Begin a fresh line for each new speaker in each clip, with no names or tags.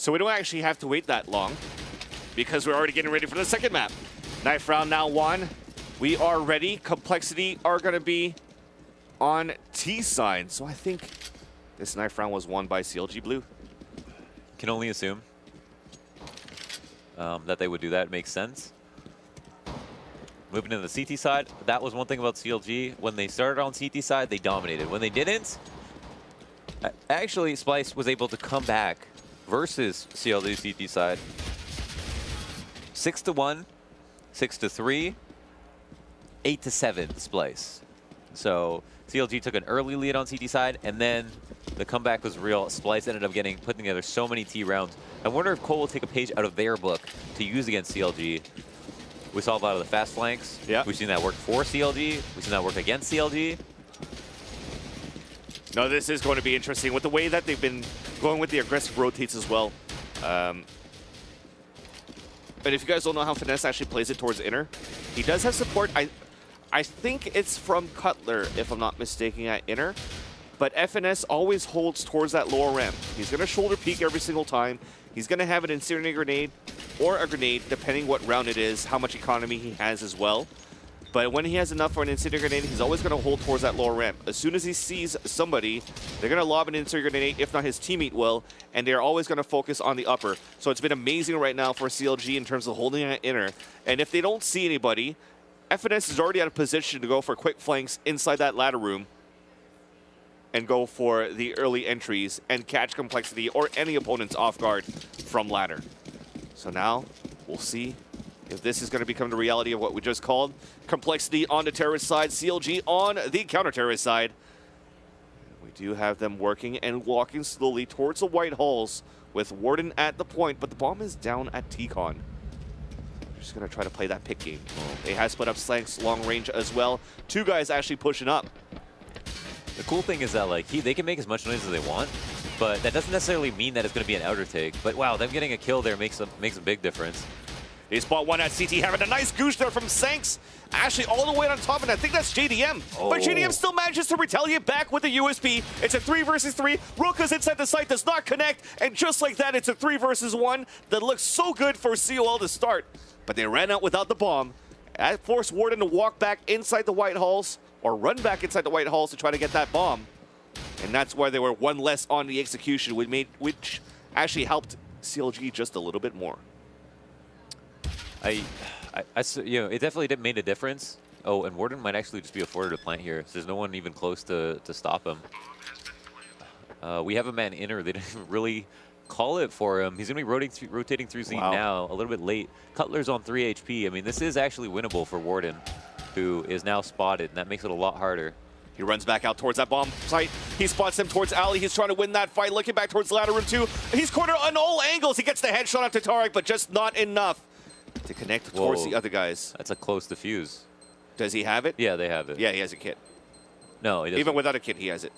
So we don't actually have to wait that long because we're already getting ready for the second map. Knife round now won. We are ready. Complexity are going to be on T side. So I think this knife round was won by CLG Blue.
Can only assume that they would do that. It makes sense. Moving to the CT side, that was one thing about CLG. When they started on CT side, they dominated. When they didn't, actually, Splice was able to come back versus CLG CT side. 6-1, 6-3, 8-7 Splice. So CLG took an early lead on CT side, and then the comeback was real. Splice ended up putting together so many T rounds. I wonder if coL will take a page out of their book to use against CLG. We saw a lot of the fast flanks.
Yeah.
We've seen that work for CLG. We've seen that work against CLG.
No, this is going to be interesting with the way that they've been going with the aggressive rotates as well. But if you guys don't know how Finesse actually plays it towards inner, he does have support. I think it's from coL, if I'm not mistaken, at inner. But FNS always holds towards that lower ramp. He's going to shoulder peek every single time. He's going to have an incendiary grenade or a grenade, depending what round it is, how much economy he has as well. But when he has enough for an incendiary grenade, he's always going to hold towards that lower ramp. As soon as he sees somebody, they're going to lob an incendiary grenade, if not his teammate will, and they're always going to focus on the upper. So it's been amazing right now for CLG in terms of holding at inner. And if they don't see anybody, FNS is already out of position to go for quick flanks inside that ladder room and go for the early entries and catch Complexity or any opponents off guard from ladder. So now we'll see if this is going to become the reality of what we just called. Complexity on the terrorist side, CLG on the counter-terrorist side. We do have them working and walking slowly towards the white halls with Warden at the point, but the bomb is down at T-Con. Just going to try to play that pick game. They have split up Slanks long range as well. Two guys actually pushing up.
The cool thing is that they can make as much noise as they want, but that doesn't necessarily mean that it's going to be an outer take. But wow, them getting a kill there makes a big difference.
They spot one at CT, having a nice goosh there from Sanks. Actually, all the way on top, and I think that's JDM. Oh. But JDM still manages to retaliate back with a USP. It's a 3 versus 3. Roka's inside the site, does not connect. And just like that, it's a 3 versus 1 that looks so good for coL to start. But they ran out without the bomb. That forced Warden to walk back inside the White Halls, or run back inside the White Halls to try to get that bomb. And that's why they were one less on the execution, which actually helped CLG just a little bit more.
It definitely made a difference. Oh, and Warden might actually just be afforded to plant here. So there's no one even close to stop him. We have a man inner. They didn't really call it for him. He's going to be rotating through Z now, a little bit late. Cutler's on 3 HP. I mean, this is actually winnable for Warden, who is now spotted, and that makes it a lot harder.
He runs back out towards that bomb site. He spots him towards Alley. He's trying to win that fight, looking back towards ladder room 2. He's cornered on all angles. He gets the headshot onto Tarek, but just not enough to connect towards the other guys.
That's a close defuse.
Does he have it?
Yeah, they have it.
Yeah, he has a kit.
No, he doesn't.
Even without a kit, he has it.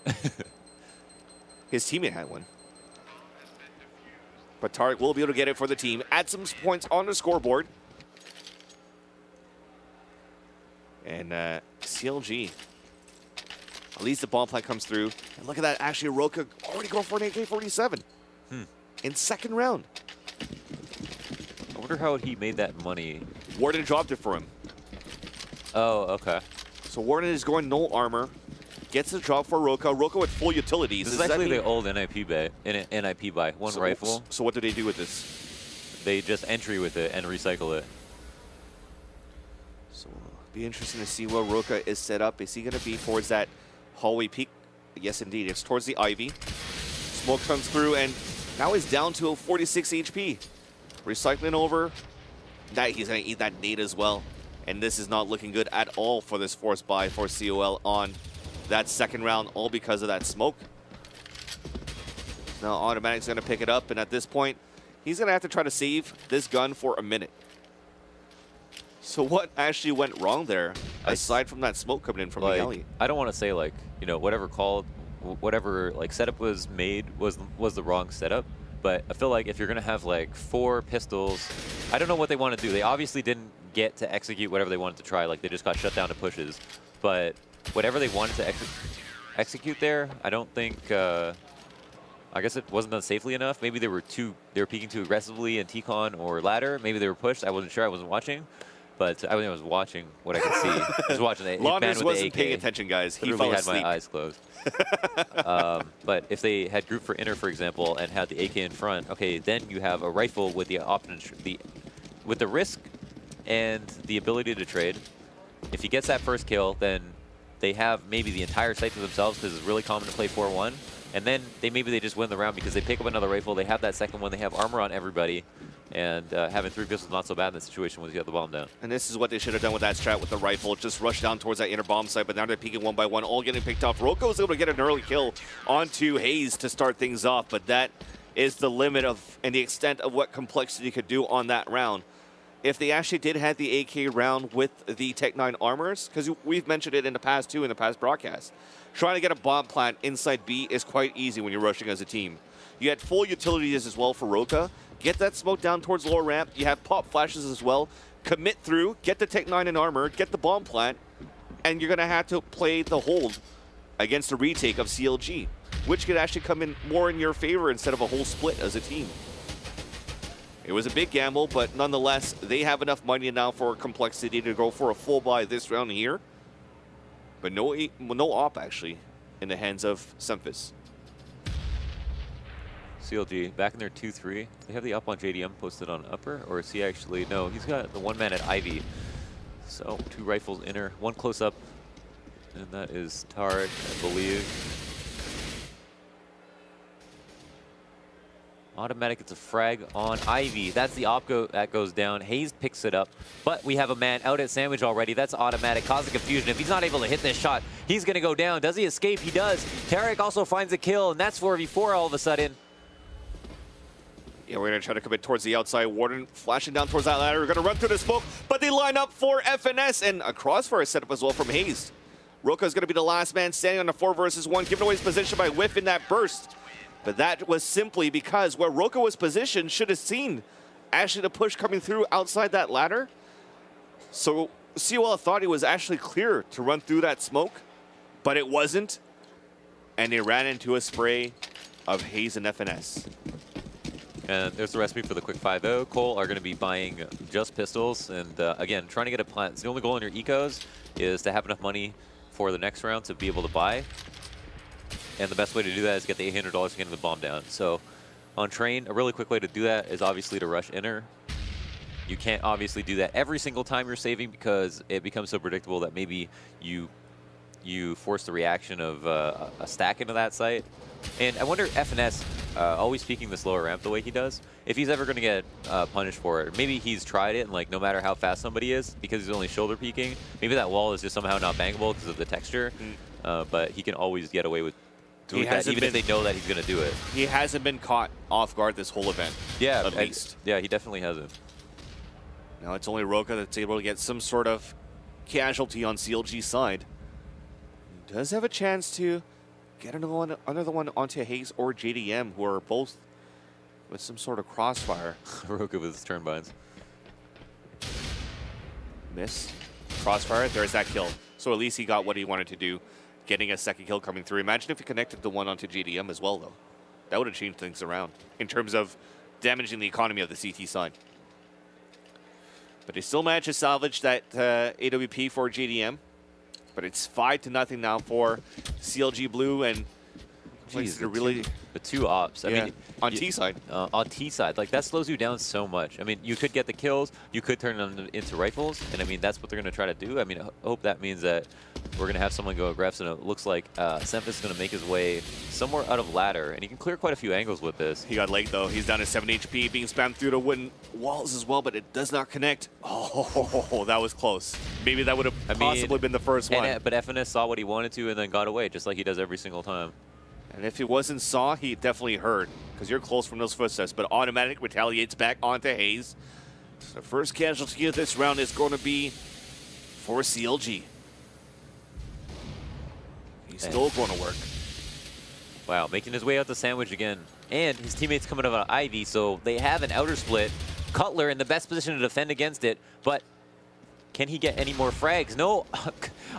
His teammate had one. But Tarek will be able to get it for the team. Add some points on the scoreboard. And CLG, at least the bomb plant comes through. And look at that, actually Roka already going for an AK-47 in second round.
I wonder how he made that money.
Warden dropped it for him.
Oh, okay.
So Warden is going no armor, gets the drop for Roka. Roka with full utilities.
This is actually the old NIP buy, one rifle.
So what do they do with this?
They just entry with it and recycle it.
So it'll be interesting to see where Roka is set up. Is he going to be towards that hallway peak? Yes, indeed. It's towards the Ivy. Smoke comes through, and now he's down to 46 HP. Recycling over. That he's going to eat that nade as well. And this is not looking good at all for this forced buy for coL on that second round, all because of that smoke. Now Automatic's going to pick it up, and at this point, he's going to have to try to save this gun for a minute. So what actually went wrong there, aside from that smoke coming in from the alley?
I don't want to say whatever setup was made was the wrong setup, but I feel like if you're going to have 4 pistols, I don't know what they want to do. They obviously didn't get to execute whatever they wanted to try. They just got shut down to pushes. But whatever they wanted to execute there, I don't think I guess it wasn't done safely enough. Maybe they were peeking too aggressively in T-Con or ladder. Maybe they were pushed. I wasn't sure. I wasn't watching. But I was watching what I could see. I was watching the
Launders wasn't paying attention, guys. He fell asleep.
Had my eyes closed. But if they had group for inner, for example, and had the AK in front, okay, then you have a rifle with with the risk and the ability to trade. If he gets that first kill, then they have maybe the entire site to themselves because it's really common to play 4-1. And then maybe they just win the round because they pick up another rifle. They have that second one. They have armor on everybody. And having 3 pistols not so bad in that situation once you have the bomb down.
And this is what they should have done with that strat with the rifle. Just rush down towards that inner bomb site, but now they're peeking one by one, all getting picked off. Roko was able to get an early kill onto Hayes to start things off, but that is the limit of and the extent of what Complexity could do on that round. If they actually did have the AK round with the Tech 9 armors, because we've mentioned it in the past too, in the past broadcast, trying to get a bomb plant inside B is quite easy when you're rushing as a team. You had full utilities as well for Roka. Get that smoke down towards lower ramp. You have pop flashes as well. Commit through, get the Tech 9 in armor, get the bomb plant, and you're going to have to play the hold against a retake of CLG, which could actually come in more in your favor instead of a whole split as a team. It was a big gamble, but nonetheless, they have enough money now for Complexity to go for a full buy this round here. But no op, actually, in the hands of Semphis.
CLG back in their 2-3. They have the up on JDM posted on upper, or is he actually? No, he's got the one man at Ivy. So 2 rifles inner, 1 close up, and that is Tarek, I believe. Automatic, it's a frag on Ivy. That's the op that goes down. Hayes picks it up, but we have a man out at Sandwich already. That's Automatic, causing confusion. If he's not able to hit this shot, he's going to go down. Does he escape? He does. Tarek also finds a kill, and that's 4v4 all of a sudden.
Yeah, we're going to try to commit towards the outside. Warden flashing down towards that ladder. We're going to run through the smoke, but they line up for FNS, and a crossfire setup as well from Hayes. Roka is going to be the last man standing on the 4 versus 1, giving away his position by whiff in that burst. But that was simply because where Roka was positioned should have seen actually the push coming through outside that ladder. So coL thought he was actually clear to run through that smoke, but it wasn't. And they ran into a spray of Hayes and FNS.
And there's the recipe for the quick 5-0. coL are going to be buying just pistols. And again, trying to get a plant. The only goal in your ecos is to have enough money for the next round to be able to buy. And the best way to do that is get the $800 to get the bomb down. So on train, a really quick way to do that is obviously to rush inner. You can't obviously do that every single time you're saving because it becomes so predictable that maybe you force the reaction of a stack into that site. And I wonder, FNS, always peeking this lower ramp the way he does, if he's ever going to get punished for it. Maybe he's tried it, and like no matter how fast somebody is, because he's only shoulder peeking, maybe that wall is just somehow not bangable because of the texture. But he can always get away with doing that, even if they know that he's going to do it.
He hasn't been caught off guard this whole event. Yeah, at least.
Yeah, he definitely hasn't.
Now it's only Roka that's able to get some sort of casualty on CLG's side. He does have a chance to get another one onto Hayes or JDM, who are both with some sort of crossfire.
Roka with his turbines.
Miss. Crossfire, there's that kill. So at least he got what he wanted to do, getting a second kill coming through. Imagine if he connected the one onto JDM as well, though. That would have changed things around in terms of damaging the economy of the CT side. But they still managed to salvage that AWP for JDM. But it's 5-0 now for CLG Blue, and
jeez, the 2 ops. I mean,
on T side.
On T side, like that slows you down so much. I mean, you could get the kills, you could turn them into rifles, and I mean that's what they're going to try to do. I mean, I hope that means that we're going to have someone go aggressive, and it looks like Semphis is going to make his way somewhere out of ladder, and he can clear quite a few angles with this.
He got late though. He's down to 7 HP, being spammed through the wooden walls as well, but it does not connect. Oh, that was close. Maybe that would have possibly been the first one.
But FNS saw what he wanted to and then got away, just like he does every single time.
And if he wasn't saw, he definitely heard, because you're close from those footsteps. But Automatic retaliates back onto Hayes. So the first casualty of this round is going to be for CLG. He's still going to work.
Wow, making his way out the sandwich again. And his teammates coming out of Ivy, so they have an outer split. Cutler in the best position to defend against it, but can he get any more frags? No.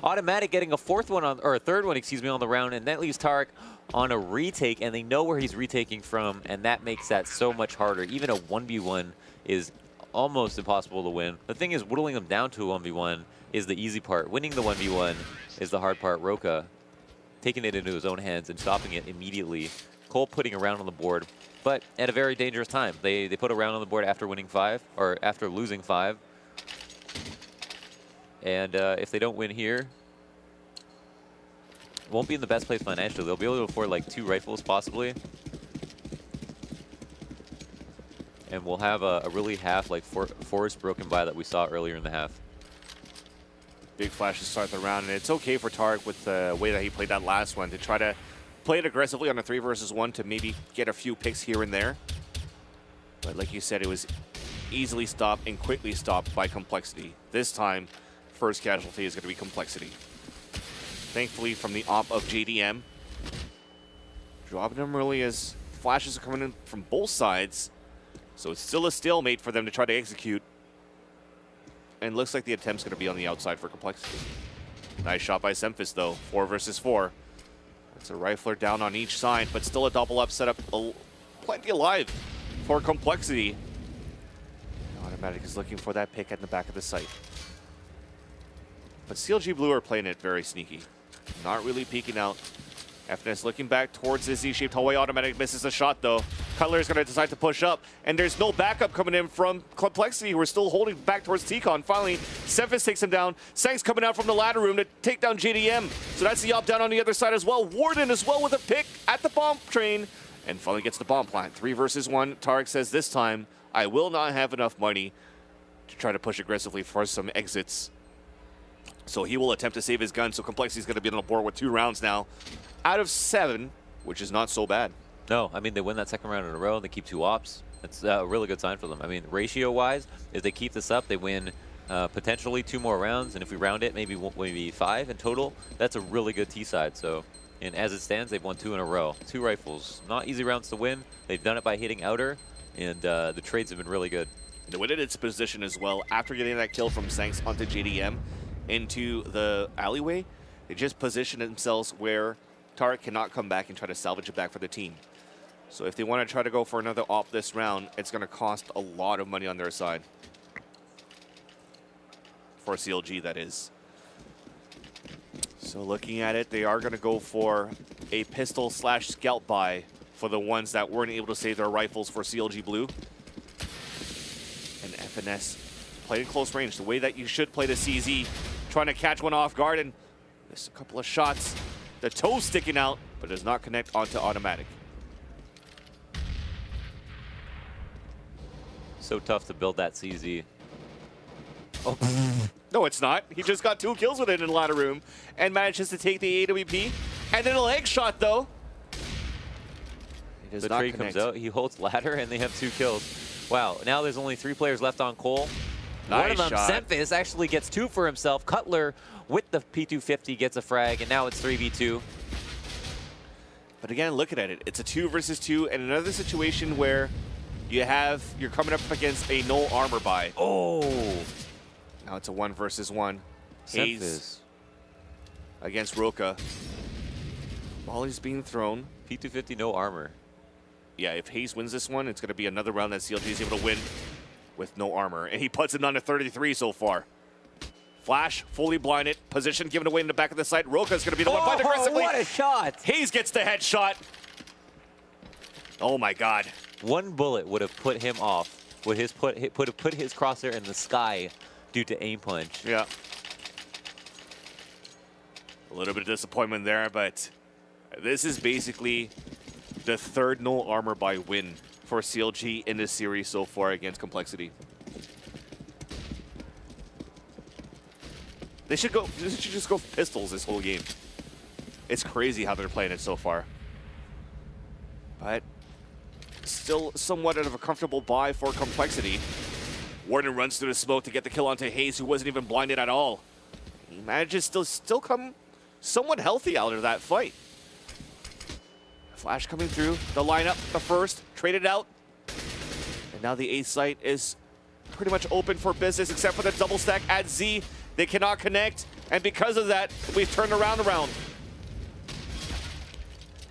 Automatic getting a third one, excuse me, on the round, and that leaves Tarek on a retake, and they know where he's retaking from, and that makes that so much harder. Even a 1v1 is almost impossible to win. The thing is, whittling them down to a 1v1 is the easy part. Winning the 1v1 is the hard part. Roka taking it into his own hands and stopping it immediately. coL putting a round on the board, but at a very dangerous time. They put a round on the board after winning 5, or after losing 5. And if they don't win here, won't be in the best place financially. They'll be able to afford like 2 rifles possibly. And we'll have a really half like forest broken by that we saw earlier in the half.
Big flash to start the round, and it's okay for Tarek with the way that he played that last one to try to play it aggressively on a 3 versus 1 to maybe get a few picks here and there. But like you said, it was easily stopped and quickly stopped by Complexity. This time, first casualty is going to be Complexity. Thankfully, from the op of JDM, dropping them early as flashes are coming in from both sides. So it's still a stalemate for them to try to execute. And looks like the attempt's going to be on the outside for Complexity. Nice shot by Semphis, though. 4 versus 4. It's a rifler down on each side, but still a double up setup. Plenty alive for Complexity. Automatic is looking for that pick at the back of the site. But CLG Blue are playing it very sneaky. Not really peeking out. FNS looking back towards the Z-shaped hallway. Automatic misses a shot, though. Cutler is going to decide to push up, and there's no backup coming in from Complexity. We're still holding back towards T-Con. Finally, Semphis takes him down. Sang's coming out from the ladder room to take down JDM. So that's the op down on the other side as well. Warden as well with a pick at the bomb train, and finally gets the bomb plant. 3 versus 1. Tarek says this time, I will not have enough money to try to push aggressively for some exits. So he will attempt to save his gun. So Complexity's going to be on the board with 2 rounds now out of 7, which is not so bad.
No, I mean, they win that second round in a row and they keep 2 ops. That's a really good sign for them. I mean, ratio-wise, if they keep this up, they win potentially 2 more rounds. And if we round it, maybe 5 in total. That's a really good T-side. So, and as it stands, they've won 2 in a row. 2 rifles. Not easy rounds to win. They've done it by hitting outer, and the trades have been really good.
They win it its position as well. After getting that kill from Sanks onto JDM into the alleyway, they just position themselves where Tarek cannot come back and try to salvage it back for the team. So if they want to try to go for another op this round, it's going to cost a lot of money on their side. For CLG, that is. So looking at it, they are going to go for a pistol / scout buy for the ones that weren't able to save their rifles for CLG Blue. And FNS played in close range, the way that you should play the CZ, trying to catch one off guard and miss a couple of shots. The toe sticking out, but does not connect onto automatic.
So tough to build that CZ.
Oh. No, it's not. He just got 2 kills with it in the ladder room and manages to take the AWP. And then a leg shot, though. He does
the
not
trade
connect.
comes out, he holds ladder, and they have 2 kills. Wow, now there's only 3 players left on coL.
Nice
One of them,
shot.
Semphis, actually gets 2 for himself. Cutler with the P250 gets a frag, and now it's 3v2.
But again, looking at it, it's a 2 versus 2 and another situation where you're coming up against a no armor buy.
Oh!
Now it's a 1 versus 1. Hayes
Semphis.
against Roka. Ball is being thrown.
P250, no armor.
Yeah, if Hayes wins this one, it's going to be another round that CLG is able to win with no armor. And he puts it on to 33 so far. Flash, fully blinded. Position given away in the back of the site. Roka's going to be the one fighting aggressively.
What a shot!
Hayes gets the headshot. Oh my God.
1 bullet would have put him off. Would his put his crosshair in the sky due to aim punch.
Yeah. A little bit of disappointment there, but this is basically the 3rd no armor buy win for CLG in this series so far against Complexity. They should just go pistols this whole game. It's crazy how they're playing it so far. But still somewhat of a comfortable buy for Complexity. Warden runs through the smoke to get the kill onto Hayes, who wasn't even blinded at all. He manages to still come somewhat healthy out of that fight. Flash coming through, the lineup, the first, traded out. And now the A site is pretty much open for business except for the double stack at Z. They cannot connect, and because of that, we've turned around.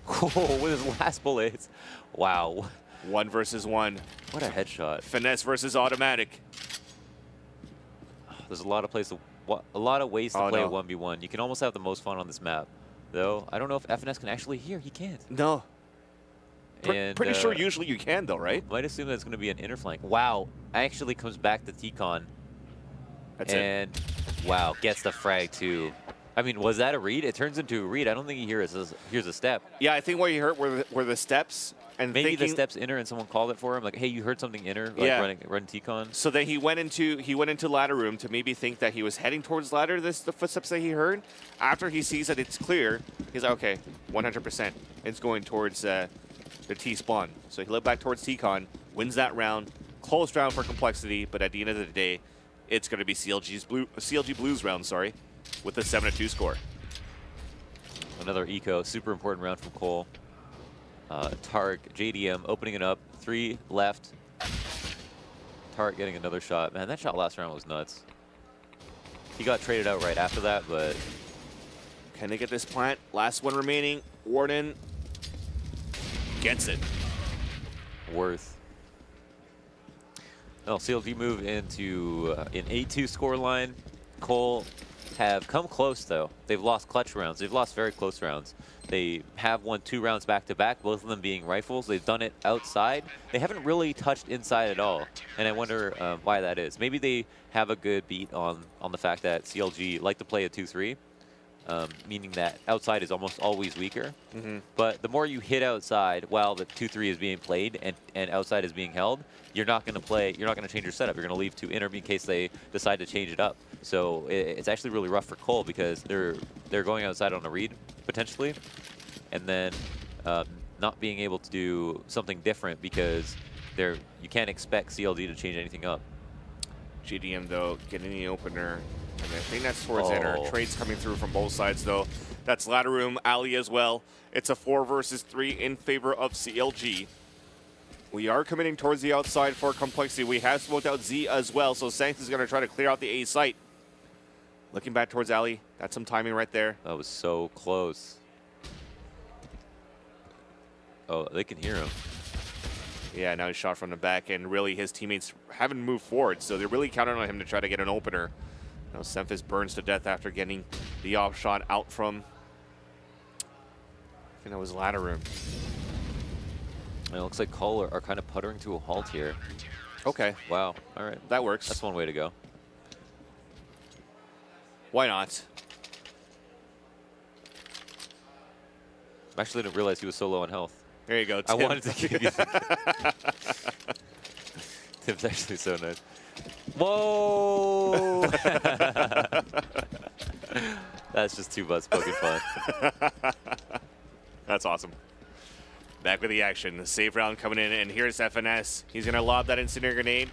Oh, with his last bullets. Wow.
1 versus 1.
What a headshot.
Finesse versus automatic.
There's a lot of ways to play
no.
a 1v1. You can almost have the most fun on this map. Though, I don't know if FNS can actually hear. He can't.
No.
And,
Pretty sure usually you can, though, right?
Might assume that's going to be an inner flank. Wow. Actually comes back to T-Con.
That's
and, wow, gets the frag, too. I mean, was that a read? It turns into a read. I don't think he hears a step.
Yeah, I think what you heard were the steps. And
maybe the steps inner and someone called it for him. Like, hey, you heard something inner, like running T-Con.
So then he went into ladder room to maybe think that he was heading towards ladder, the footsteps that he heard. After he sees that it's clear, he's like, okay, 100%. It's going towards the T spawn. So he led back towards T-Con, wins that round. Close round for complexity, but at the end of the day, it's going to be CLG Blues round, sorry, with a 7-2 score.
Another eco, super important round from coL. Tark, JDM opening it up, 3 left. Tark getting another shot. Man, that shot last round was nuts. He got traded out right after that, but...
Can they get this plant? Last one remaining. Warden gets it.
Worth. No, CLG move into an 8-2 scoreline. coL have come close, though. They've lost clutch rounds. They've lost very close rounds. They have won 2 rounds back-to-back, both of them being rifles. They've done it outside. They haven't really touched inside at all, and I wonder why that is. Maybe they have a good beat on the fact that CLG like to play a 2-3, meaning that outside is almost always weaker. But the more you hit outside while the 2-3 is being played and outside is being held, you're not going to change your setup. You're going to leave to inner in case they decide to change it up. So it's actually really rough for coL because they're going outside on a read potentially, and then not being able to do something different because you can't expect CLG to change anything up.
GDM though getting the opener, and I think that's towards inner. Trades coming through from both sides though. That's ladder room, alley as well. It's a 4 versus 3 in favor of CLG. We are committing towards the outside for complexity. We have smoked out Z as well, so Sanks is going to try to clear out the A site. Looking back towards alley. That's some timing right there.
That was so close. Oh, they can hear him.
Yeah, now he's shot from the back, and really his teammates haven't moved forward, so they're really counting on him to try to get an opener. Now Semphis burns to death after getting the off shot out from, I think that was ladder room.
It looks like coL are kind of puttering to a halt here.
Okay.
Wow. All right.
That works.
That's one way to go.
Why not?
I actually didn't realize he was so low on health.
There you go, Tim.
I wanted to give you Tim's actually so nice. Whoa! That's just too much poking fun.
That's awesome. Back with the action. The save round coming in, and here's FNS. He's going to lob that incendiary grenade.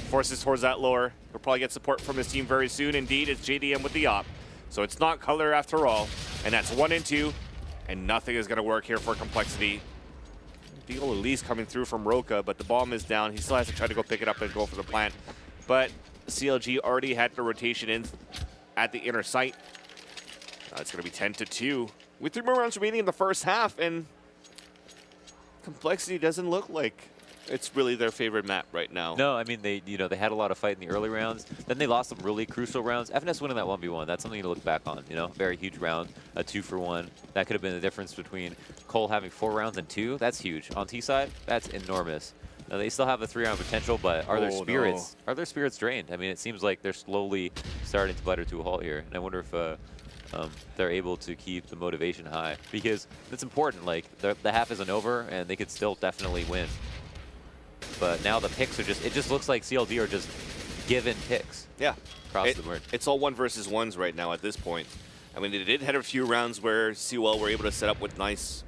Forces towards that lure. He'll probably get support from his team very soon. Indeed, it's JDM with the op. So it's not color after all. And that's 1 and 2. And nothing is going to work here for complexity. Deagle at least coming through from Roka, but the bomb is down. He still has to try to go pick it up and go for the plant. But CLG already had the rotation in at the inner site. Now it's going to be 10-2. With 3 more rounds remaining in the first half, and complexity doesn't look like it's really their favorite map right now.
No, I mean, they had a lot of fight in the early rounds. Then they lost some really crucial rounds. FNS winning that 1v1, that's something to look back on, Very huge round, a 2-for-1. That could have been the difference between coL having 4 rounds and 2. That's huge. On T side, that's enormous. Now, they still have a 3-round potential, but are their spirits drained? I mean, it seems like they're slowly starting to butter to a halt here. And I wonder if they're able to keep the motivation high, because it's important. Like, the half isn't over, and they could still definitely win. But now the picks are it just looks like CLG are just given picks.
Yeah.
Across the board.
It's all 1 versus 1s right now at this point. I mean, they did have a few rounds where coL were able to set up with nice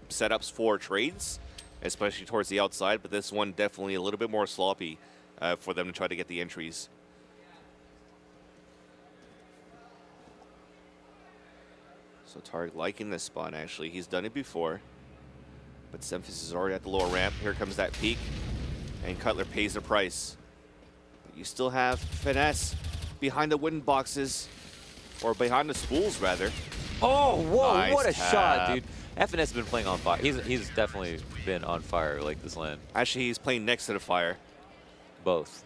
setups for trades, especially towards the outside, but this one definitely a little bit more sloppy for them to try to get the entries. So Tarek liking this spot, actually. He's done it before. But Semphis is already at the lower ramp. Here comes that peak. And Cutler pays the price. But you still have Finesse behind the wooden boxes. Or behind the spools, rather.
Oh, whoa,
nice
what a shot, dude. FNS has been playing on fire. He's definitely been on fire like this LAN.
Actually, he's playing next to the fire.
Both.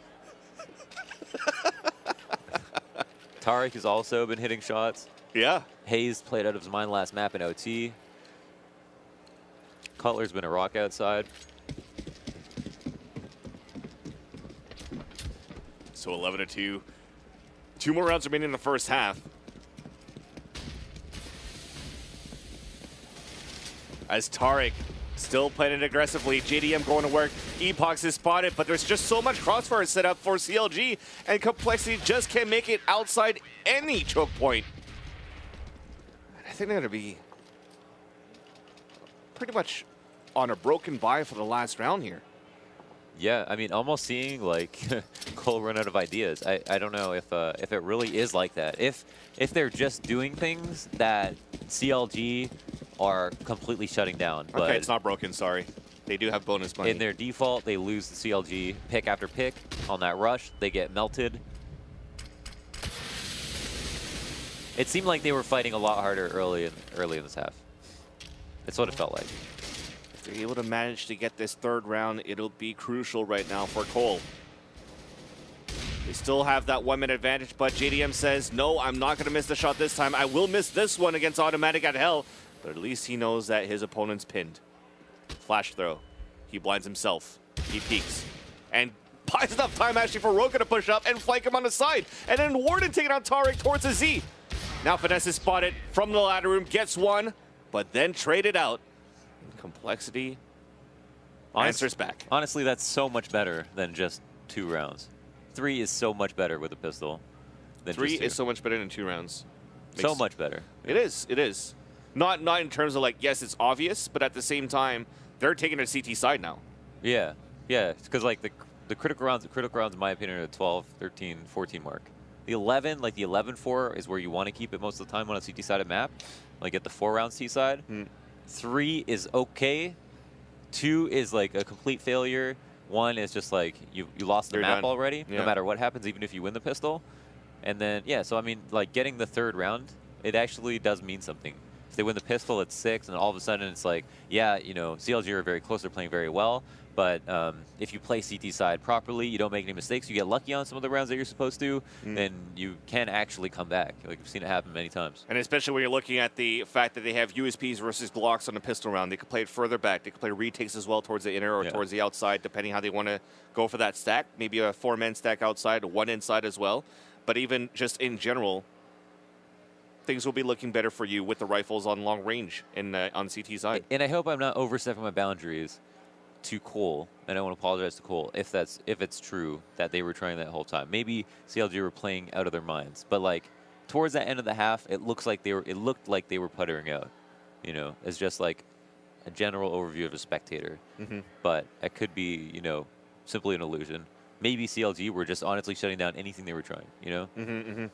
Tariq has also been hitting shots.
Yeah.
Hayes played out of his mind last map in OT. Cutler's been a rock outside.
So 11-2. 2 more rounds remaining in the first half. As Tariq still playing it aggressively, JDM going to work. Epox is spotted, but there's just so much crossfire set up for CLG, and Complexity just can't make it outside any choke point. I think they're going to be pretty much on a broken bye for the last round here.
Yeah, I mean, almost seeing like coL run out of ideas. I don't know if it really is like that. If they're just doing things that CLG are completely shutting down. But
okay, it's not broken, sorry. They do have bonus money.
In their default, they lose the CLG pick after pick. On that rush, they get melted. It seemed like they were fighting a lot harder early in this half. That's what it felt like.
If they're able to manage to get this third round, it'll be crucial right now for coL. They still have that 1-minute advantage, but JDM says, no, I'm not going to miss the shot this time. I will miss this one against Automatic at Hell, but at least he knows that his opponent's pinned. Flash throw. He blinds himself. He peeks. And buys enough time actually for Roka to push up and flank him on the side. And then Warden taking on Tariq towards the Z. Now Finesse is spotted from the ladder room, gets one, but then traded out. Complexity answers back.
Honestly, that's so much better than just 2 rounds. 3 is so much better with a pistol than
3
just 2.
is so much better than 2 rounds.
So much better.
It is. It is. Not in terms of like, yes, it's obvious, but at the same time, they're taking a CT side now.
Yeah. Yeah. Because like the critical rounds, in my opinion, are the 12, 13, 14 mark. The 11, like the 11-4 is where you want to keep it most of the time on a CT-sided map. Like at the 4 rounds T-side. 3 is okay. 2 is like a complete failure. 1 is just like you lost the map already, no matter what happens, even if you win the pistol. And then, yeah, so I mean, like getting the 3rd round, it actually does mean something. If they win the pistol, it's 6, and all of a sudden it's like, yeah, you know, CLG are very close, they're playing very well. But if you play CT side properly, you don't make any mistakes, you get lucky on some of the rounds that you're supposed to, then you can actually come back. Like, we've seen it happen many times.
And especially when you're looking at the fact that they have USPs versus Glocks on the pistol round. They could play it further back. They could play retakes as well towards the inner or towards the outside, depending how they want to go for that stack. Maybe a 4-man stack outside, 1 inside as well. But even just in general, things will be looking better for you with the rifles on long range in on CT side.
And I hope I'm not overstepping my boundaries to coL, and I want to apologize to coL if it's true that they were trying that whole time. Maybe CLG were playing out of their minds, but like towards that end of the half, it looked like they were puttering out. You know, as just like a general overview of a spectator. But it could be, you know, simply an illusion. Maybe CLG were just honestly shutting down anything they were trying. You know.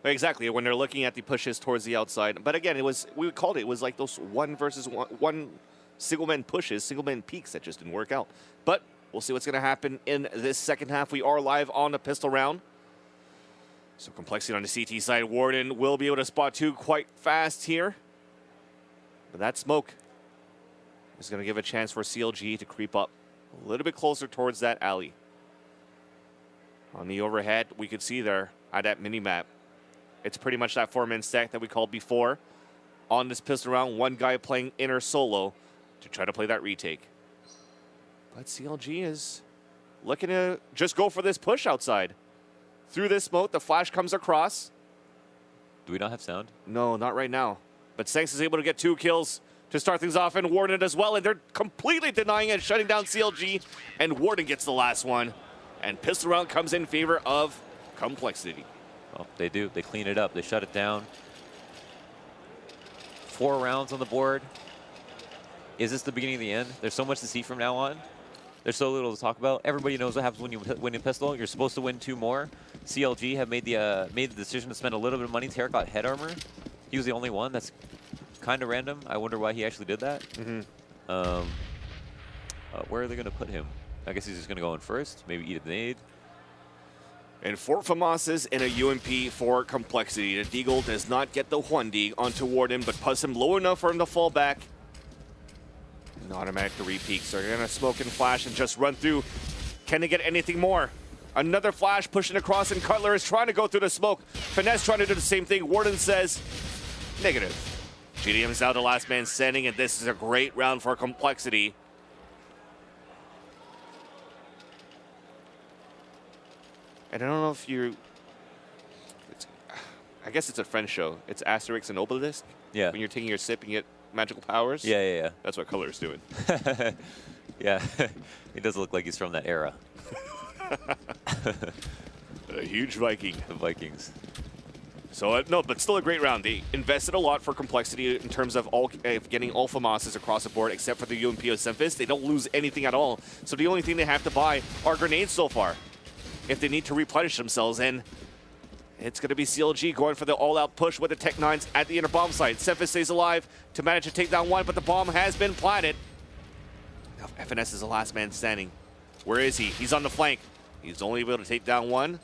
Exactly, when they're looking at the pushes towards the outside. But again, we called it was like those 1 versus 1 single-man pushes, single-man peaks that just didn't work out. But we'll see what's going to happen in this second half. We are live on the pistol round. So Complexity on the CT side. Warden will be able to spot 2 quite fast here. But that smoke is going to give a chance for CLG to creep up a little bit closer towards that alley. On the overhead, we could see there at that mini-map, it's pretty much that 4-man stack that we called before. On this pistol round, 1 guy playing inner solo to try to play that retake. But CLG is looking to just go for this push outside. Through this smoke, the flash comes across.
Do we not have sound?
No, not right now. But Sanks is able to get 2 kills to start things off, and Warden as well, and they're completely denying it, shutting down CLG, and Warden gets the last one. And pistol round comes in favor of Complexity.
Well, they do. They clean it up. They shut it down. 4 rounds on the board. Is this the beginning of the end? There's so much to see from now on. There's so little to talk about. Everybody knows what happens when you win a pistol. You're supposed to win 2 more. CLG have made the decision to spend a little bit of money. Tariq got head armor. He was the only one. That's kind of random. I wonder why he actually did that. Where are they going to put him? I guess he's just going to go in first. Maybe eat a nade.
And 4 FAMASas and a UMP for Complexity. The Deagle does not get the 1D onto Warden, but puts him low enough for him to fall back. And automatic 3 peaks. They're gonna smoke and flash and just run through. Can they get anything more? Another flash pushing across, and coL is trying to go through the smoke. Finesse trying to do the same thing. Warden says negative. GDM is now the last man standing, and this is a great round for Complexity. And I don't know if you... I guess it's a French show. It's Asterix and Obelisk.
Yeah.
When you're taking your sip and you get magical powers.
Yeah.
That's what coL is doing.
Yeah. He does look like he's from that era.
A huge Viking.
The Vikings.
So, no, but still a great round. They invested a lot for Complexity in terms of getting all FAMASs across the board, except for the UMP of Semphis. They don't lose anything at all. So the only thing they have to buy are grenades so far, if they need to replenish themselves. And it's going to be CLG going for the all-out push with the Tech 9s at the inner bomb site. Semphis stays alive to manage to take down one, but the bomb has been planted. Now FNS is the last man standing. Where is he? He's on the flank. He's only able to take down one.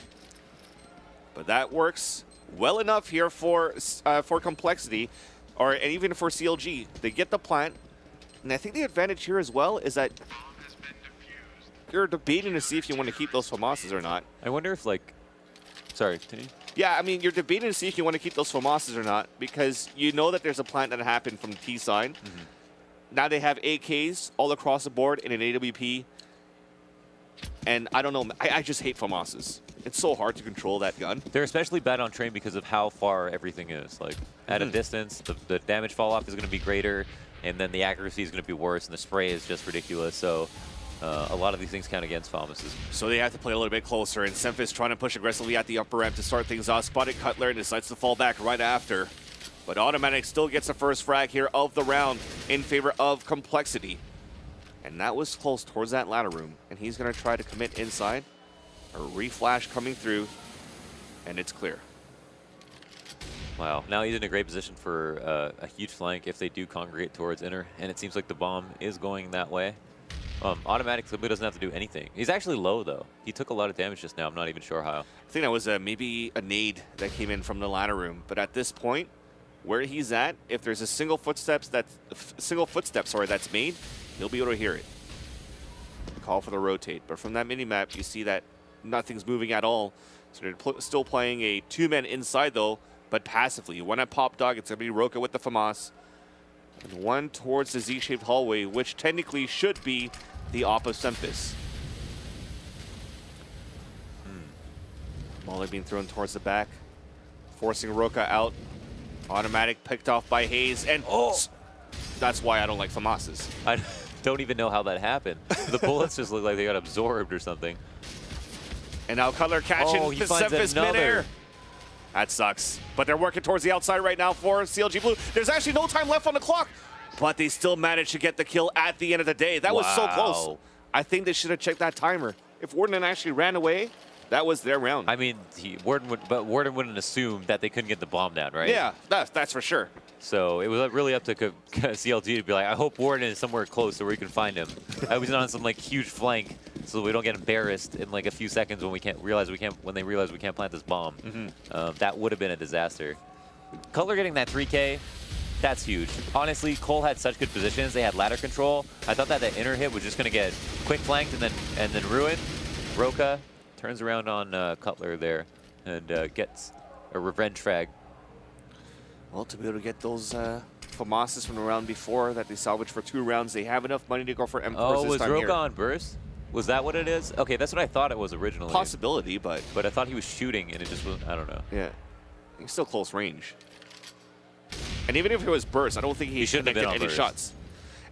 But that works well enough here for Complexity, and even for CLG. They get the plant, and I think the advantage here as well is that you're debating to see if you want to keep those FAMASs or not.
I wonder if, like... Sorry, continue.
Yeah, I mean, you're debating to see if you want to keep those FAMASs or not, because you know that there's a plant that happened from the T side. Now they have AKs all across the board in an AWP. And I don't know, I just hate FAMASs. It's so hard to control that gun.
They're especially bad on train because of how far everything is. Like, at a distance, the damage fall off is going to be greater, and then the accuracy is going to be worse, and the spray is just ridiculous. So a lot of these things count against FAMASs.
So they have to play a little bit closer, and Semphis trying to push aggressively at the upper ramp to start things off. Spotted coL and decides to fall back right after. But Automatic still gets the first frag here of the round in favor of Complexity. And that was close towards that ladder room. And he's going to try to commit inside. A reflash coming through, and it's clear.
Wow. Now he's in a great position for a huge flank if they do congregate towards inner. And it seems like the bomb is going that way. Automatic simply doesn't have to do anything. He's actually low, though. He took a lot of damage just now. I'm not even sure how.
I think that was maybe a nade that came in from the ladder room. But at this point, where he's at, if there's a single footstep that's made, he'll be able to hear it. Call for the rotate. But from that mini-map, you see that nothing's moving at all. So they're still playing a 2-man inside, though, but passively. One at Pop Dog, it's going to be Roka with the FAMAS. And one towards the Z-shaped hallway, which technically should be the op of Semphis. Molly being thrown towards the back, forcing Roka out. Automatic picked off by Hayes, and that's why I don't like FAMASs.
I don't even know how that happened. The bullets just look like they got absorbed or something.
And now coL catching the Semphis midair. That sucks. But they're working towards the outside right now for CLG Blue. There's actually no time left on the clock, but they still managed to get the kill at the end of the day. That was so close. I think they should have checked that timer. If Warden actually ran away, that was their round.
I mean, Warden wouldn't assume that they couldn't get the bomb down, right?
Yeah, that's for sure.
So it was really up to CLG to be like, I hope Warden is somewhere close so we can find him. I was on some like huge flank so we don't get embarrassed in like a few seconds when they realize we can't plant this bomb. That would have been a disaster. coL getting that 3K, that's huge. Honestly, coL had such good positions. They had ladder control. I thought that the inner hit was just going to get quick flanked and then ruined. Roka turns around on coL there and gets a revenge frag.
Well, to be able to get those FAMASs from the round before that they salvaged for 2 rounds, they have enough money to go for M4s this time here.
Was Roka on burst? Was that what it is? Okay, that's what I thought it was originally.
Possibility, but
I thought he was shooting and it just was, I don't know.
Yeah, he's still close range. And even if it was burst, I don't think he shouldn't have connected any shots.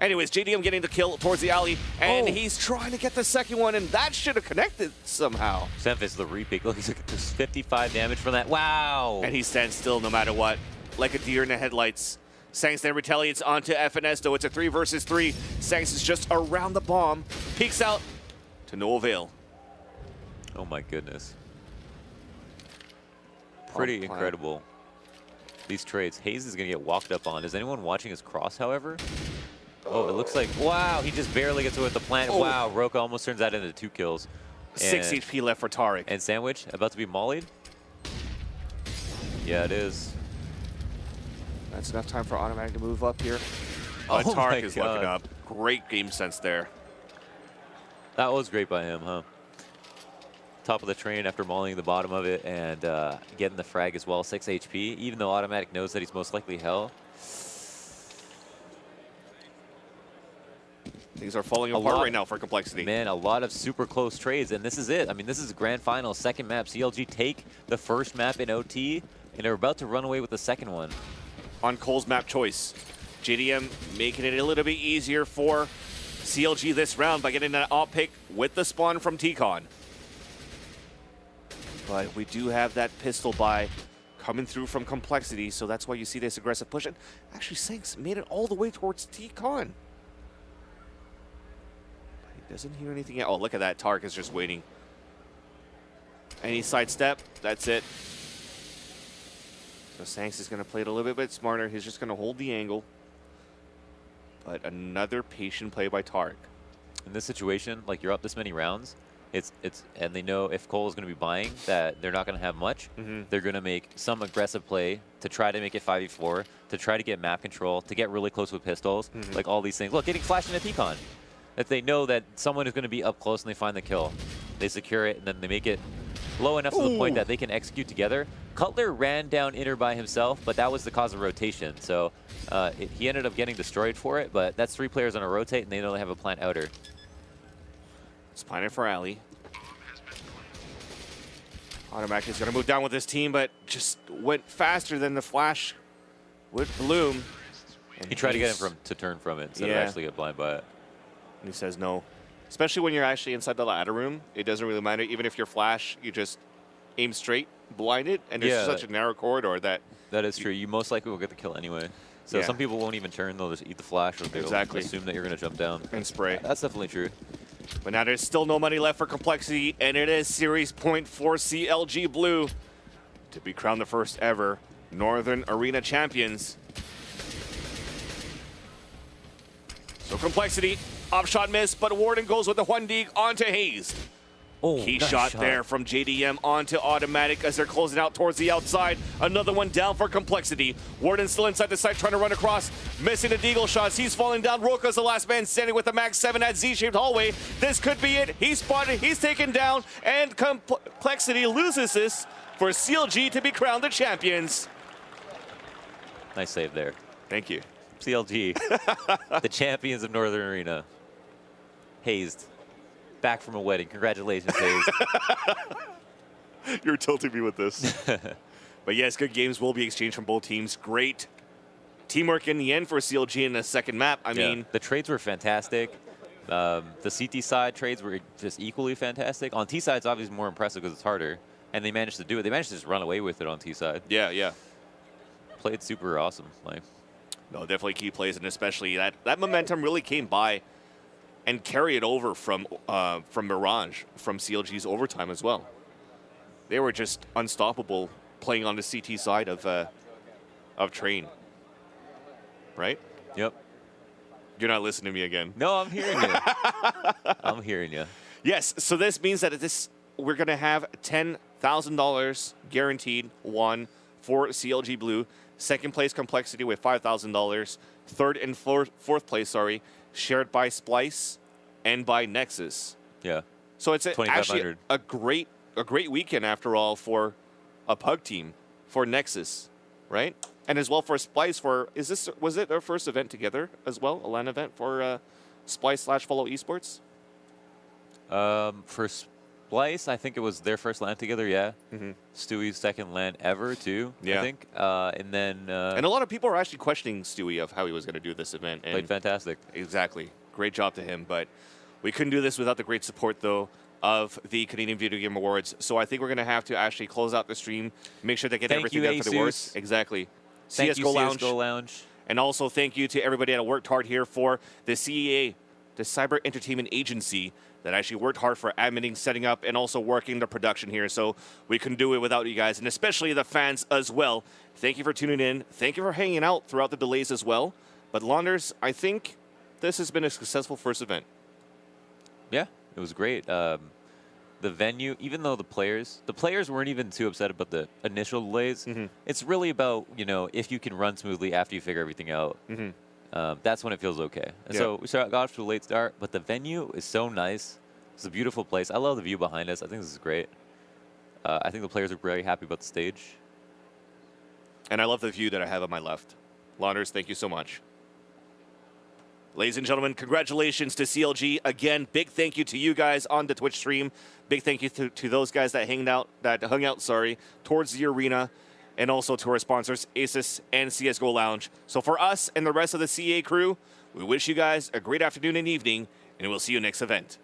Anyways, JDM getting the kill towards the alley, and he's trying to get the second one, and that should have connected somehow.
Semphis, the repeat. Look, he's like, there's 55 damage from that. Wow.
And he stands still no matter what, like a deer in the headlights. Sangs then retaliates onto FNS, though it's a 3 versus 3. Sangs is just around the bomb, peeks out to no avail.
Oh my goodness. Pretty incredible. These trades. Hayes is going to get walked up on. Is anyone watching his cross, however? Oh, it looks like, wow, he just barely gets away with the plant. Wow, Roka almost turns that into 2 kills.
6 HP left for Tariq.
And Sandwich about to be mollied? Yeah, it is.
That's enough time for Automatic to move up here.
Oh
Tariq is looking up. Great game sense there.
That was great by him, huh? Top of the train after mauling the bottom of it and getting the frag as well, 6 HP. Even though Automatic knows that he's most likely hell.
Things are falling apart right now for Complexity.
Man, a lot of super close trades, and this is it. I mean, this is the grand final, second map. CLG take the first map in OT, and they're about to run away with the second one.
On coL's map choice, JDM making it a little bit easier for CLG this round by getting that op pick with the spawn from T-Con. But we do have that pistol buy coming through from Complexity, so that's why you see this aggressive push. And actually, Sanks made it all the way towards T-Con. Doesn't hear anything yet. Oh, look at that. Tark is just waiting. Any sidestep, that's it. So Sanks is going to play it a little bit smarter. He's just going to hold the angle. But another patient play by Tark.
In this situation, like you're up this many rounds, and they know if coL is going to be buying that they're not going to have much. They're going to make some aggressive play to try to make it 5v4, to try to get map control, to get really close with pistols, like all these things. Look, getting flashed in a T-Con. If they know that someone is going to be up close and they find the kill, they secure it and then they make it low enough to the point that they can execute together. coL ran down inner by himself, but that was the cause of rotation. So he ended up getting destroyed for it, but that's 3 players on a rotate and they only have a plant outer.
It's planted for Ali. Automatic is going to move down with this team, but just went faster than the flash would bloom. And
He tried to get him to turn from it instead of actually get blind by it.
And he says no. Especially when you're actually inside the ladder room, it doesn't really matter. Even if you're flash, you just aim straight, blind it, and there's such a narrow corridor that...
That is true. You most likely will get the kill anyway. So some people won't even turn. They'll just eat the flash, or they'll assume that you're going to jump down.
And spray.
That's definitely true.
But now there's still no money left for Complexity, and it is series point for CLG Blue to be crowned the first ever Northern Arena champions. So Complexity, off shot miss, but Warden goes with the 1D onto Hayes. Key
nice
shot there from JDM onto Automatic as they're closing out towards the outside. Another one down for Complexity. Warden still inside the site trying to run across, missing the deagle shots. He's falling down. Roka's the last man standing with the Mag 7 at Z-shaped hallway. This could be it. He's spotted, he's taken down, and Complexity loses this for CLG to be crowned the champions.
Nice save there.
Thank you.
CLG, the champions of Northern Arena. Hazed. Back from a wedding. Congratulations, Hayes.
You're tilting me with this. But yes, good games will be exchanged from both teams. Great teamwork in the end for CLG in the second map. I mean,
the trades were fantastic. The CT side trades were just equally fantastic. On T side, it's obviously more impressive because it's harder. And they managed to do it. They managed to just run away with it on T side.
Yeah.
Played super awesome. Like,
no, definitely key plays, and especially that momentum really came by and carry it over from Mirage, from CLG's overtime as well. They were just unstoppable playing on the CT side of Train. Right?
Yep.
You're not listening to me again.
No, I'm hearing you. I'm hearing you.
Yes, so this means that we're going to have $10,000 guaranteed won for CLG Blue. Second place Complexity with $5,000. Third and fourth place, shared by Splice and by Nexus.
Yeah.
So it's actually a great weekend after all for a PUG team, for Nexus, right? And as well for Splice. Was it their first event together as well, a LAN event for Splice/Follow Esports?
For Splice, I think it was their first LAN together. Yeah. Stewie's second LAN ever too. I think. And then.
And a lot of people are actually questioning Stewie of how he was going to do this event. And
played fantastic.
Exactly. Great job to him. But we couldn't do this without the great support, though, of the Canadian Video Game Awards. So I think we're going to have to actually close out the stream, make sure they get everything done for the awards. Exactly.
Thank you, CSGO Lounge.
And also thank you to everybody that worked hard here for the CEA, the Cyber Entertainment Agency, that actually worked hard for admitting, setting up, and also working the production here. So we couldn't do it without you guys, and especially the fans as well. Thank you for tuning in. Thank you for hanging out throughout the delays as well. But Launders, I think this has been a successful first event.
Yeah, it was great. The venue, even though the players weren't even too upset about the initial delays. It's really about, if you can run smoothly after you figure everything out. that's when it feels okay. And so we got off to a late start, but the venue is so nice. It's a beautiful place. I love the view behind us. I think this is great. I think the players are very happy about the stage.
And I love the view that I have on my left. Launders, thank you so much. Ladies and gentlemen, congratulations to CLG. Again, big thank you to you guys on the Twitch stream. Big thank you to those guys that hung out towards the arena, and also to our sponsors, Asus and CSGO Lounge. So for us and the rest of the CA crew, we wish you guys a great afternoon and evening, and we'll see you next event.